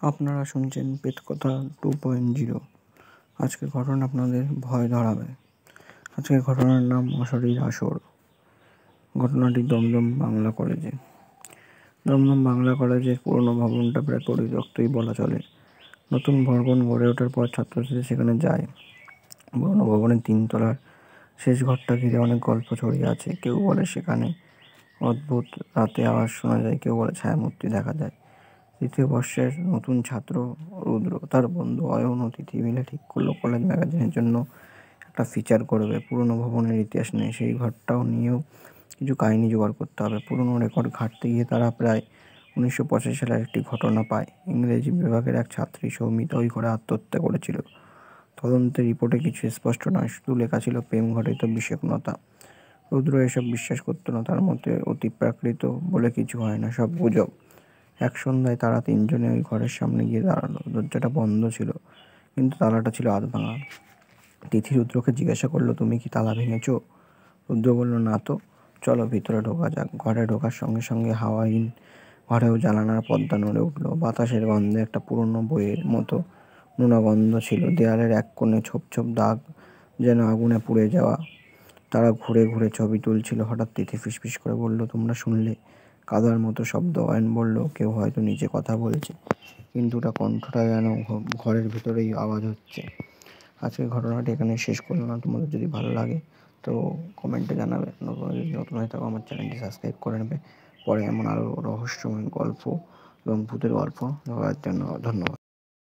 আপনারা শুনছেন পেতকথা 2.0। আজকের ঘটনা আপনাদের ভয় ধরাবে। আজকের ঘটনার নাম অশরীর আসর। ঘটনাটি দমদম বাংলা কলেজে। দমদম বাংলা কলেজের পুরনো ভবনটা প্রায় পরিত্যক্তই বলা চলে। নতুন ভবন গড়ে ওঠার পর ছাত্রছাত্রী সেখানে যায়। পুরনো ভবনের 3 তলার শেষ ঘরটা ঘিরে অনেক গল্প ছড়িয়ে আছে। কেউ বলে সেখানে অদ্ভুত রাতে আওয়াজ শোনা যায়, কেউ বলে ছায়ামূর্তি দেখা যায়। তৃতীয় বর্ষের নতুন ছাত্র রুদ্র তার বন্ধু অয়ন ও তিথি মিলে ঠিক করলো কলেজ ম্যাগাজিনের জন্য একটা ফিচার করবে। পুরনো ভবনের ইতিহাস নেই, সেই ঘরটাও নিয়েও কিছু কাহিনী জোগাড় করতে হবে। পুরনো রেকর্ড ঘাঁটতে গিয়ে তারা প্রায় 1985 সালের একটি ঘটনা পায়। ইংরেজি বিভাগের এক ছাত্রী সৌমিতা ওই ঘরে আত্মহত্যা করেছিল। তদন্তের রিপোর্টে কিছু স্পষ্ট নয়, শুধু লেখা ছিল প্রেম ঘটিত বিষণ্ণতা। রুদ্র এসব বিশ্বাস করতো না। তার মতে অতিপ্রাকৃত বলে কিছু হয় না, সব গুজব। এক সন্ধ্যায় তারা 3 জনে ওই ঘরের সামনে গিয়ে দাঁড়ালো। দরজাটা বন্ধ ছিল, কিন্তু তালাটা ছিল আধ ভাঙা। তিথি রুদ্রকে জিজ্ঞাসা করলো, তুমি কি তালা ভেঙেছো? রুদ্র বলল, না তো। চলো ভিতরে ঢোকা যাক। ঘরে ঢোকার সঙ্গে সঙ্গে হাওয়াহীন ঘরেও জানালার পর্দা নড়ে উঠল। বাতাসের গন্ধে একটা পুরনো বইয়ের মতো নোনা গন্ধ ছিল। দেয়ালের এক কোণে ছোপ ছোপ দাগ, যেন আগুনে পুড়ে যাওয়া। তারা ঘুরে ঘুরে ছবি তুলছিল। হঠাৎ তিথি ফিসফিস করে বলল, তোমরা শুনলে? কাদার মতো শব্দ। অয়ন বলল, কেউ হয়তো নিচে কথা বলছে, কিন্তু ওটা কণ্ঠটা যেন ঘরের ভিতরেই আওয়াজ হচ্ছে। আজকের ঘটনাটি এখানে শেষ করলাম। তোমাদের যদি ভালো লাগে তো কমেন্টে জানাবে। নতুন হয়ে থাকো আমার চ্যানেলটি সাবস্ক্রাইব করে নেবে। পরে এমন আরও রহস্যময় গল্প এবং ভূতের গল্প দেওয়ার জন্য ধন্যবাদ।